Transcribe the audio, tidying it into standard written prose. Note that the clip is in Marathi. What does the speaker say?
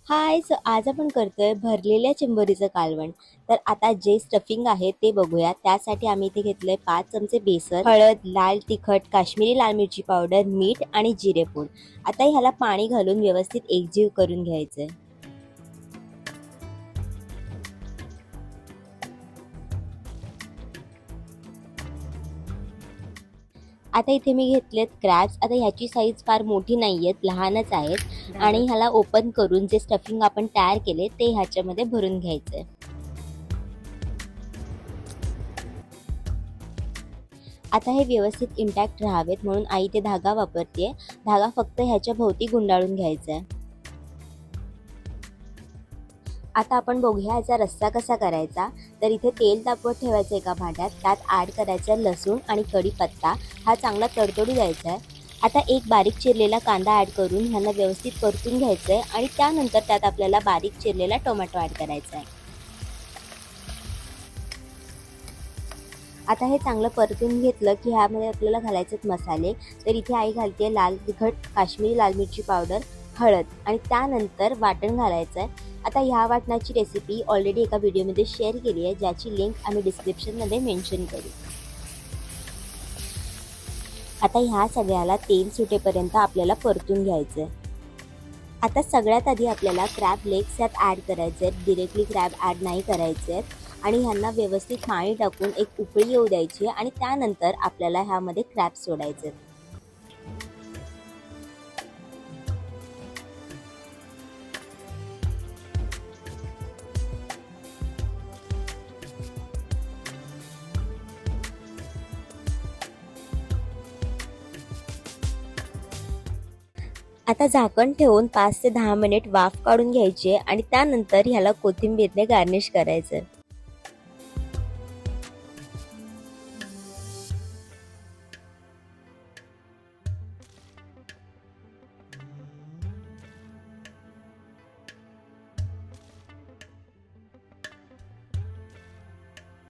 हाय, सो आज आपण करतोय भरलेल्या चिंबोरीचं कालवण. तर आता जे स्टफिंग आहे ते बघूया. त्यासाठी आम्ही इथे घेतलंय 5 चमचे बेसन, हळद, लाल तिखट, काश्मीरी लाल मिरची पावडर, मीठ आणि जिरेपूड. आता ह्याला पाणी घालून व्यवस्थित एकजीव करून घ्यायचंय. आता इथे मी घेतलेत क्रॅब्स. आता ह्याची साईज फार मोठी नाही आहेत, लहानच आहेत. आणि ह्याला ओपन करून जे स्टफिंग आपण तयार केले ते ह्याच्यामध्ये भरून घ्यायचंय. आता हे व्यवस्थित इंटॅक्ट राहावेत म्हणून आई ते धागा वापरते. धागा फक्त ह्याच्या भोवती गुंडाळून घ्यायचा आहे. आता आपण बघूया ह्याचा रस्सा कसा करायचा. तर इथे तेल तापवत ठेवायचं एका भांड्यात. त्यात ॲड करायचा लसूण आणि कढीपत्ता. हा चांगला तडतडू द्यायचा आहे. आता एक बारीक चिरलेला कांदा ॲड करून ह्यांना व्यवस्थित परतून घ्यायचं आहे आणि त्यानंतर त्यात आपल्याला बारीक चिरलेला टोमॅटो ॲड करायचा आहे. आता हे चांगलं परतून घेतलं की ह्यामध्ये आपल्याला घालायचे मसाले. तर इथे आई घालते लाल तिखट, काश्मीरी लाल मिरची पावडर, हळद आणि त्यानंतर वाटण घालायचं आहे. आता ह्या वाटणाची रेसिपी ऑलरेडी एका व्हिडिओमध्ये शेअर केली आहे, ज्याची लिंक आम्ही डिस्क्रिप्शनमध्ये मेन्शन करू. आता ह्या सगळ्याला तेल सुटेपर्यंत आपल्याला परतून घ्यायचं आहे. आता सगळ्यात आधी आपल्याला क्रॅब लेग्स यात ॲड करायचे आहेत. डिरेक्टली क्रॅब ॲड नाही करायचे आहेत. आणि ह्यांना व्यवस्थित पाणी टाकून एक उकळी येऊ द्यायची आणि त्यानंतर आपल्याला ह्यामध्ये क्रॅब सोडायचे. आता झाकण ठेवून 5 ते 10 मिनिट वाफ काढून घ्यायची आणि त्यानंतर ह्याला कोथिंबीरने गार्निश करायचं.